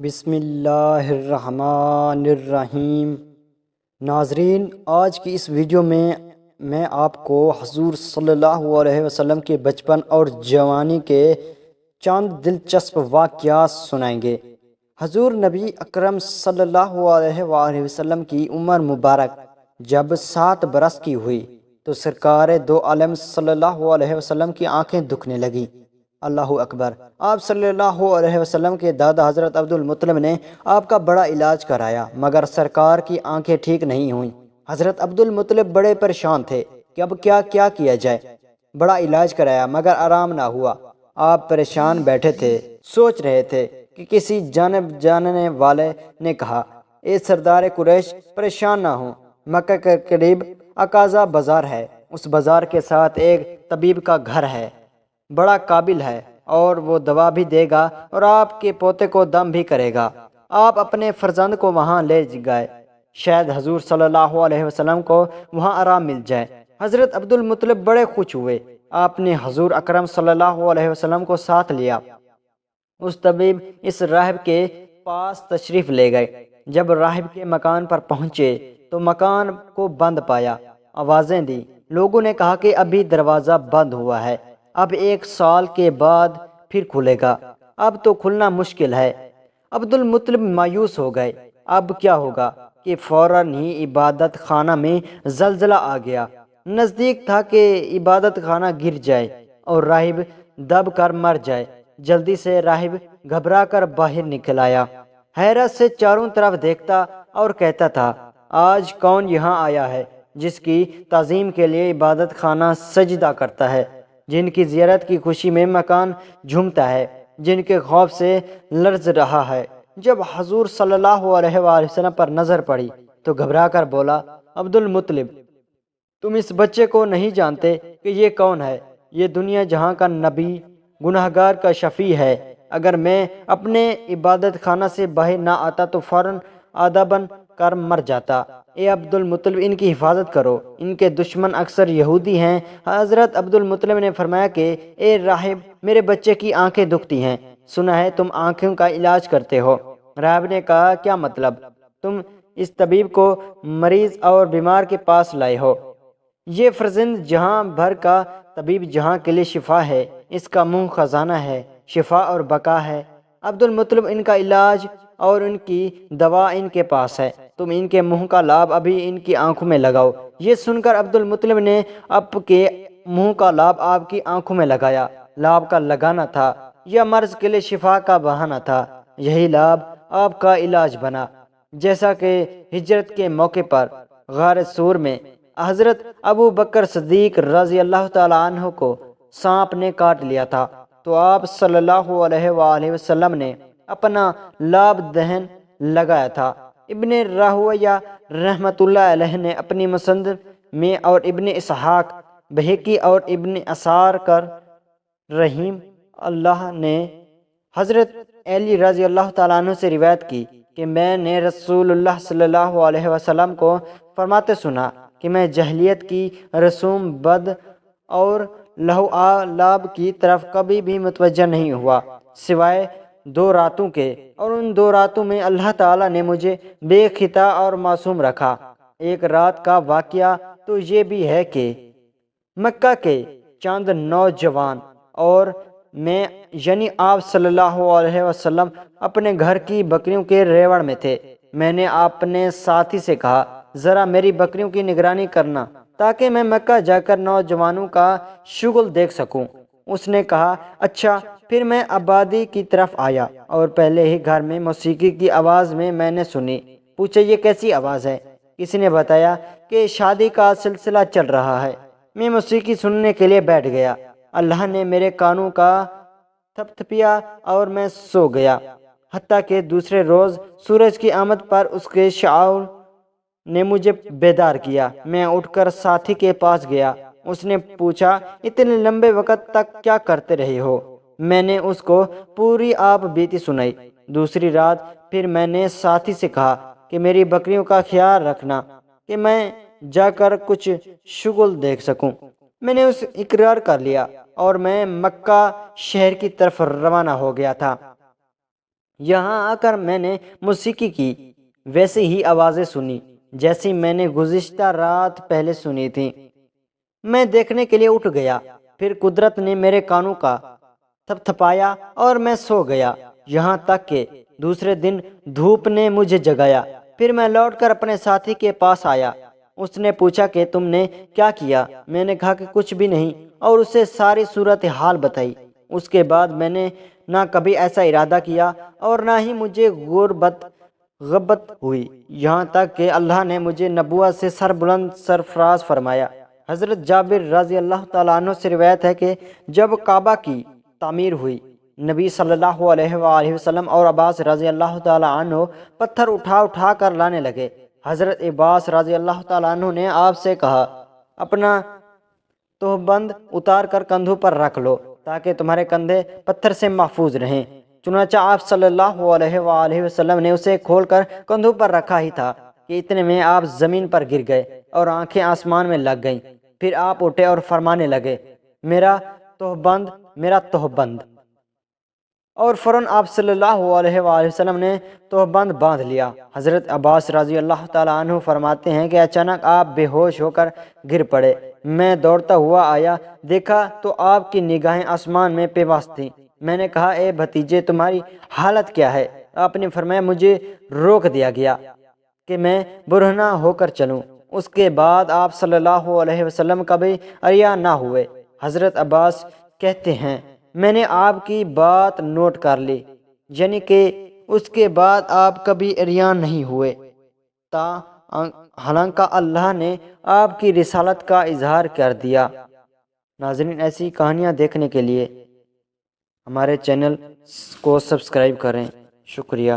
بسم اللہ الرحمن الرحیم۔ ناظرین، آج کی اس ویڈیو میں آپ کو حضور صلی اللہ علیہ وسلم کے بچپن اور جوانی کے چند دلچسپ واقعات سنائیں گے۔ حضور نبی اکرم صلی اللہ علیہ وآلہ وسلم کی عمر مبارک جب 7 برس کی ہوئی تو سرکار دو عالم صلی اللہ علیہ وسلم کی آنکھیں دکھنے لگیں۔ اللہ اکبر۔ آپ صلی اللہ علیہ وسلم کے دادا حضرت عبد المطلب نے آپ کا بڑا علاج کرایا مگر سرکار کی آنکھیں ٹھیک نہیں ہوئیں۔ حضرت عبد المطلب بڑے پریشان تھے کہ اب کیا کیا جائے۔ بڑا علاج کرایا مگر آرام نہ ہوا۔ آپ پریشان بیٹھے تھے، سوچ رہے تھے کہ کسی جاننے والے نے کہا، اے سردار قریش، پریشان نہ ہوں، مکہ کے قریب عکاظہ بازار ہے، اس بازار کے ساتھ ایک طبیب کا گھر ہے، بڑا قابل ہے اور وہ دوا بھی دے گا اور آپ کے پوتے کو دم بھی کرے گا۔ آپ اپنے فرزند کو وہاں لے گئے، شاید حضور صلی اللہ علیہ وسلم کو وہاں آرام مل جائے۔ حضرت عبد المطلب بڑے خوش ہوئے۔ آپ نے حضور اکرم صلی اللہ علیہ وسلم کو ساتھ لیا۔ اس طبیب اس راہب کے پاس تشریف لے گئے۔ جب راہب کے مکان پر پہنچے تو مکان کو بند پایا۔ آوازیں دی، لوگوں نے کہا کہ ابھی دروازہ بند ہوا ہے، اب 1 سال کے بعد پھر کھلے گا، اب تو کھلنا مشکل ہے۔ عبد المطلب مایوس ہو گئے۔ اب کیا ہوگا کہ فوراً ہی عبادت خانہ میں زلزلہ آ گیا۔ نزدیک تھا کہ عبادت خانہ گر جائے اور راہب دب کر مر جائے۔ جلدی سے راہب گھبرا کر باہر نکل آیا، حیرت سے چاروں طرف دیکھتا اور کہتا تھا، آج کون یہاں آیا ہے جس کی تعظیم کے لیے عبادت خانہ سجدہ کرتا ہے، جن کی زیارت کی خوشی میں مکان جھومتا ہے، جن کے خوف سے لرز رہا ہے۔ جب حضور صلی اللہ علیہ وآلہ وسلم پر نظر پڑی تو گھبرا کر بولا، عبد المطلب، تم اس بچے کو نہیں جانتے کہ یہ کون ہے؟ یہ دنیا جہاں کا نبی، گناہگار کا شفیع ہے۔ اگر میں اپنے عبادت خانہ سے باہر نہ آتا تو فوراً آدھا بن کر مر جاتا۔ اے عبد المطلب، ان کی حفاظت کرو، ان کے دشمن اکثر یہودی ہیں۔ حضرت عبد المطلب نے فرمایا کہ اے راہب، میرے بچے کی آنکھیں دکھتی ہیں، سنا ہے تم آنکھوں کا علاج کرتے ہو۔ راہب نے کہا، کیا مطلب؟ تم اس طبیب کو مریض اور بیمار کے پاس لائے ہو؟ یہ فرزند جہاں بھر کا طبیب جہاں کے لیے شفا ہے، اس کا منہ خزانہ ہے، شفا اور بقا ہے۔ عبد المطلب، ان کا علاج اور ان کی دوا ان کے پاس ہے، تم ان کے منہ کا لاب ابھی ان کی آنکھوں میں لگاؤ۔ یہ سن کر عبد المطلب نے آپ کے منہ کا لاب آپ کی آنکھوں میں لگایا۔ لاب کا لگانا تھا یا مرض کے لیے شفا کا بہانہ تھا؟ یہی لاب آپ کا علاج بنا۔ جیسا کہ ہجرت کے موقع پر غار سور میں حضرت ابو بکر صدیق رضی اللہ تعالیٰ عنہ کو سانپ نے کاٹ لیا تھا تو آپ صلی اللہ علیہ وآلہ وسلم نے اپنا لاب دہن لگایا تھا۔ ابن راہویہ رحمۃ اللہ علیہ نے اپنی مسند میں اور ابن اسحاق، بہقی اور ابن اثار کر رحیم اللہ نے حضرت علی رضی اللہ تعالیٰ عنہ سے روایت کی کہ میں نے رسول اللہ صلی اللہ علیہ وسلم کو فرماتے سنا کہ میں جاہلیت کی رسوم بد اور لہو آلاب کی طرف کبھی بھی متوجہ نہیں ہوا سوائے 2 راتوں کے، اور ان 2 راتوں میں اللہ تعالیٰ نے مجھے بے خطا اور معصوم رکھا۔ ایک رات کا واقعہ تو یہ بھی ہے کہ مکہ کے چند نوجوان اور میں یعنی آپ صلی اللہ علیہ وسلم اپنے گھر کی بکریوں کے ریوڑ میں تھے۔ میں نے اپنے ساتھی سے کہا، ذرا میری بکریوں کی نگرانی کرنا تاکہ میں مکہ جا کر نوجوانوں کا شغل دیکھ سکوں۔ اس نے کہا، اچھا۔ پھر میں آبادی کی طرف آیا اور پہلے ہی گھر میں موسیقی کی آواز میں نے سنی۔ پوچھا، یہ کیسی آواز ہے؟ کسی نے بتایا کہ شادی کا سلسلہ چل رہا ہے۔ میں موسیقی سننے کے لیے بیٹھ گیا۔ اللہ نے میرے کانوں کا تھپتھپیا اور میں سو گیا، حتیٰ کہ دوسرے روز سورج کی آمد پر اس کے شعاع نے مجھے بیدار کیا۔ میں اٹھ کر ساتھی کے پاس گیا۔ اس نے پوچھا، اتنے لمبے وقت تک کیا کرتے رہے ہو؟ میں نے اس کو پوری آپ بیتی سنائی۔ دوسری رات پھر میں نے ساتھی سے کہا کہ میری بکریوں کا خیال رکھنا کہ میں جا کر کچھ شغل دیکھ سکوں۔ میں نے اس اقرار کر لیا اور میں مکہ شہر کی طرف روانہ ہو گیا تھا۔ یہاں آ کر میں نے موسیقی کی ویسی ہی آوازیں سنی جیسی میں نے گزشتہ رات پہلے سنی تھی۔ میں دیکھنے کے لیے اٹھ گیا، پھر قدرت نے میرے کانوں کا تھپ تھپایا اور میں سو گیا، یہاں تک کہ دوسرے دن دھوپ نے مجھے جگایا۔ پھر میں لوٹ کر اپنے ساتھی کے پاس آیا۔ اس نے پوچھا کہ تم نے کیا کیا؟ میں نے کہا کہ کچھ بھی نہیں، اور اسے ساری صورتحال بتائی۔ اس کے بعد میں نے نہ کبھی ایسا ارادہ کیا اور نہ ہی مجھے غبت ہوئی، یہاں تک کہ اللہ نے مجھے نبوت سے سربلند سرفراز فرمایا۔ حضرت جابر رضی اللہ تعالیٰ عنہ سے روایت ہے کہ جب کعبہ کی تعمیر ہوئی، نبی صلی اللہ علیہ وآلہ وسلم اور عباس رضی اللہ تعالیٰ عنہ پتھر اٹھا کر لانے لگے۔ حضرت عباس رضی اللہ تعالیٰ عنہ نے آپ سے کہا، اپنا تہبند اتار کر کندھوں پر رکھ لو تاکہ تمہارے کندھے پتھر سے محفوظ رہیں۔ چنانچہ آپ صلی اللہ علیہ وآلہ وسلم نے اسے کھول کر کندھوں پر رکھا ہی تھا کہ اتنے میں آپ زمین پر گر گئے اور آنکھیں آسمان میں لگ گئیں۔ پھر آپ اٹھے اور فرمانے لگے، میرا تہبند، اور فوراً آپ صلی اللہ علیہ وآلہ وسلم نے تہبند باندھ لیا۔ حضرت عباس رضی اللہ تعالیٰ عنہ فرماتے ہیں کہ اچانک آپ بے ہوش ہو کر گر پڑے۔ میں دوڑتا ہوا آیا، دیکھا تو آپ کی نگاہیں آسمان میں پیوست تھیں۔ میں نے کہا، اے بھتیجے، تمہاری حالت کیا ہے؟ آپ نے فرمایا، مجھے روک دیا گیا کہ میں برہنہ ہو کر چلوں۔ اس کے بعد آپ صلی اللہ علیہ وسلم کبھی عریاں نہ ہوئے۔ حضرت عباس کہتے ہیں، میں نے آپ کی بات نوٹ کر لی، یعنی کہ اس کے بعد آپ کبھی عریاں نہیں ہوئے، حالانکہ اللہ نے آپ کی رسالت کا اظہار کر دیا۔ ناظرین، ایسی کہانیاں دیکھنے کے لیے ہمارے چینل کو سبسکرائب کریں۔ شکریہ۔